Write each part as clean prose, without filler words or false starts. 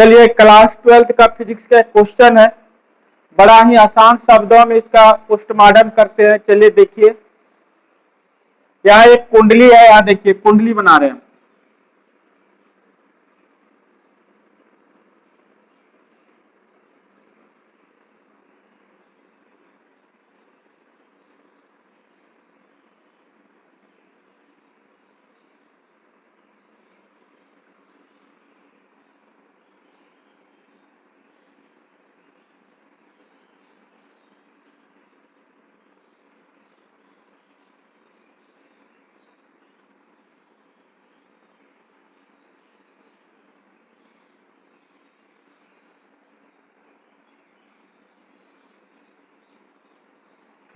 चलिए class 12th का physics का क्वेश्चन है, बड़ा ही आसान शब्दों में इसका पोस्टमार्टम करते हैं। चलिए देखिए, यहाँ एक कुंडली है, यहाँ देखिए कुंडली बना रहे हैं।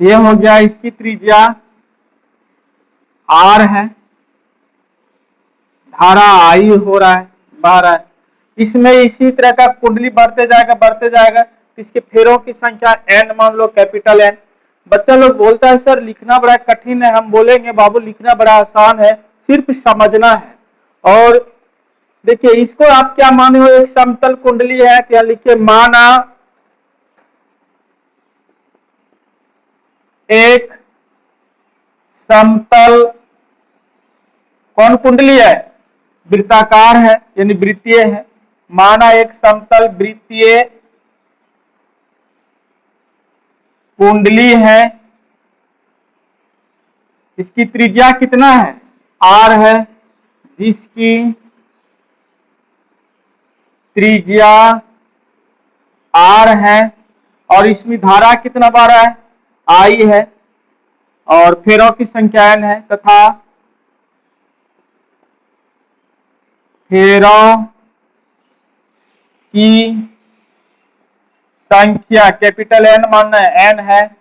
ये हो गया, इसकी त्रिज्या R है, धारा I हो रहा है, बह रहा है। इसमें इसी तरह का कुंडली बढ़ते जाएगा। इसके फेरों की संख्या n मान लो, कैपिटल N। बच्चा लोग बोलता है सर लिखना बड़ा कठिन है। हम बोलेंगे बाबू लिखना बड़ा आसान है, सिर्फ समझना है। और देखिए इसको आप क्या माने हो, एक समतल कुंडली है, क्या लिखिए, माना एक समतल कौन कुंडली है, वृत्ताकार है यानी वृत्तीय है। माना एक समतल वृत्तीय कुंडली है, इसकी त्रिज्या कितना है, R है, जिसकी त्रिज्या R है और इसमें धारा कितना बह रहा है, I है, और फेरों की संख्या n है तथा फेरों की संख्या कैपिटल N मानना है, n है,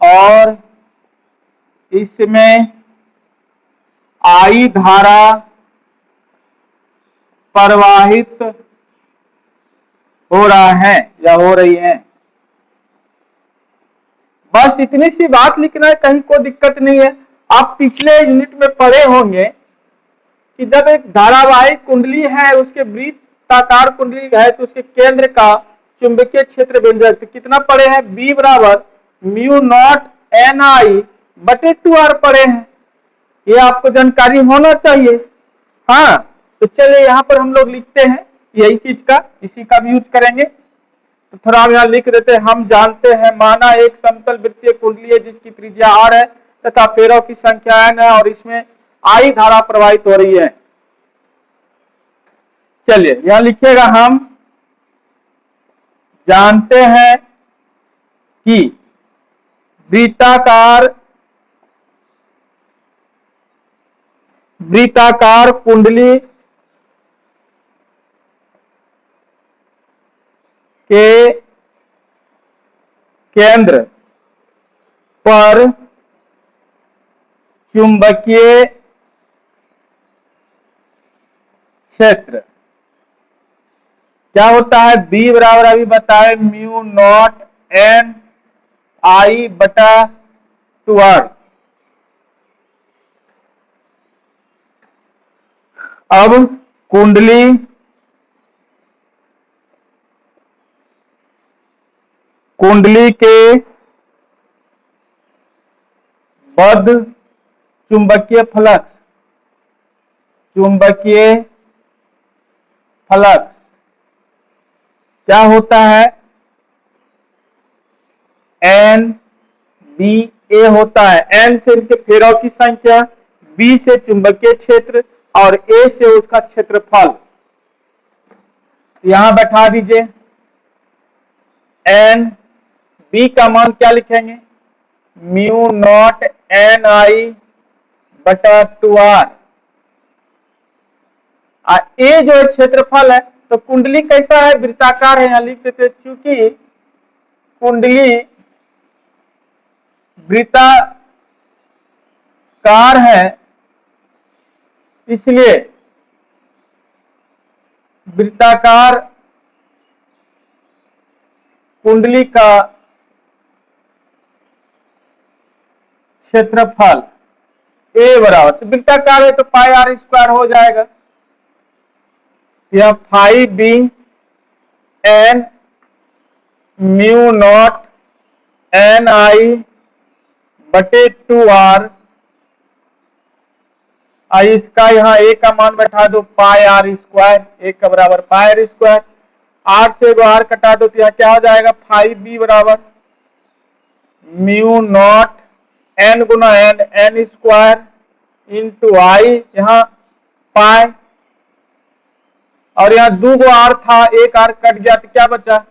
और इसमें I धारा प्रवाहित हो रहा है या हो रही है। बस इतनी सी बात लिखना है, कहीं कोई दिक्कत नहीं है। आप पिछले यूनिट में पढ़े होंगे कि जब एक धारावाहिक कुंडली है, उसके वृत्ताकार कुंडली है, तो उसके केंद्र का चुंबकीय क्षेत्र व्यंजक कितना पढ़े हैं, B बराबर म्यू नॉट NI बटे 2R पढ़े हैं। ये आपको जानकारी होना चाहिए। हाँ, तो चलिए यहाँ पर हम लोग लिखते हैं यही चीज का, इसी का भी यूज करेंगे। तो थोड़ा हम यहाँ लिख देते हैं, हम जानते हैं माना एक समतल वृत्तीय कुंडली है जिसकी त्रिज्या R है तथा फेरों की संख्या n है और इसमें I धारा प्रवाहित हो रही है। चलिए यहां लिखिएगा, हम जानते हैं कि वृत्ताकार कुंडली के केंद्र पर चुंबकीय क्षेत्र क्या होता है, B बराबर अभी बताए म्यू नॉट NI बटा 2R। अब कुंडली के बद्ध चुंबकीय फ्लक्स क्या होता है, NBA होता है। N से इनके फेरों की संख्या, B से चुंबकीय क्षेत्र और A से उसका क्षेत्रफल। यहां बैठा दीजिए, NB का मान क्या लिखेंगे, म्यू नॉट NI बटा 2R। A जो क्षेत्रफल है, तो कुंडली कैसा है, वृत्ताकार है, यहां लिख देते, क्योंकि कुंडली वृत्ताकार है इसलिए वृत्ताकार कुंडली का क्षेत्रफल A बराबर, तो वृत्ताकार है तो पाई R स्क्वायर हो जाएगा। यह phi B n mu not n I बटे 2r। इसका यहाँ a का मान बैठा दो पाई आर स्क्वायर, एक का बराबर पाई आर स्क्वायर। r से r कटा दो तो यहाँ क्या हो जाएगा 5b बराबर म्यू नॉट एन गुना n n square into I, यहाँ पाई, और यहाँ 2 गो आर था, एक आर कट गया तो क्या बचा,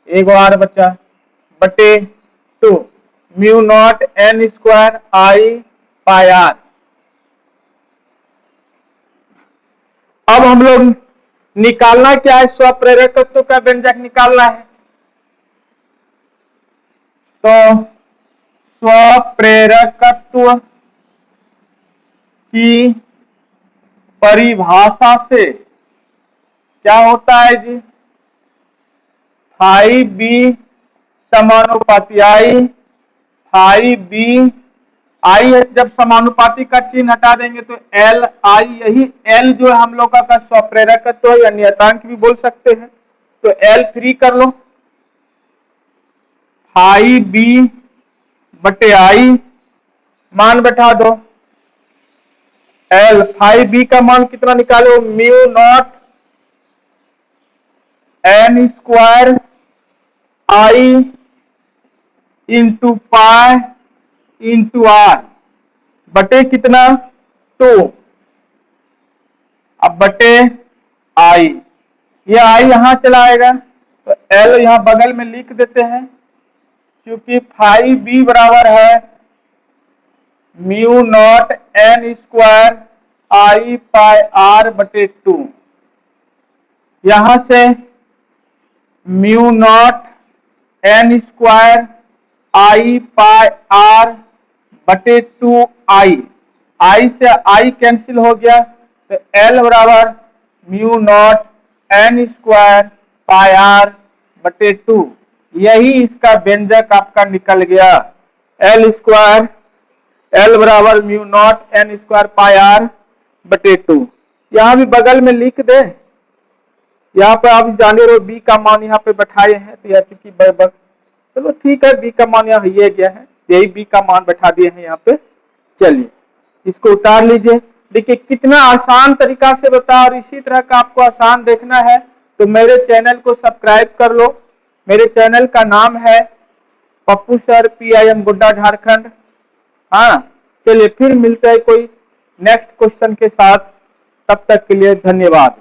एक आर बचा, बटे 2 mu not N square I pi R. अब हम लोग निकालना क्या है, स्वप्रेरकत्व का व्यंजक निकालना है। तो स्वप्रेरकत्व की परिभाषा से क्या होता है जी, फाई बी समानुपाती आई, फाई बी आई है, जब समानुपाती का चिन्ह हटा देंगे तो एल आई, यही एल जो है हम लोग का स्वप्रेरकत्व है या नियतांक भी बोल सकते हैं। तो एल फ्री कर लो, फाई बी बटे आई मान बैठा दो, एल फाई बी का मान कितना निकालो mu not N square I into pi into R बटे कितना 2, अब बटे आई, ये आई यहां चला आएगा तो एल यहां बगल में लिख देते हैं, क्योंकि फाई बी बराबर है mu not N square I pi R बटे 2। यहां से mu not N square I pi R बटे 2 आई, आई से आई कैंसिल हो गया तो एल बराबर mu not N square pi R बटे 2, यही इसका व्यंजक आपका निकल गया, एल स्क्वायर, एल बराबर mu not N square pi R बटे 2। यहां भी बगल में लिख दे, यहाँ पे आप जाने रहो बी का मान यहाँ पे बैठाए हैं, तो यह चूंकि चलो ठीक है, बी का मान यहाँ ये गया है, यही बी का मान बैठा दिए हैं यहाँ पे। चलिए इसको उतार लीजिए, देखिए कितना आसान तरीका से बता, और इसी तरह का आपको आसान देखना है तो मेरे चैनल को सब्सक्राइब कर लो। मेरे चैनल का नाम है पप्पू सर PIM गोड्डा झारखंड। हाँ चलिए फिर मिलते हैं कोई नेक्स्ट क्वेश्चन के साथ, तब तक के लिए धन्यवाद।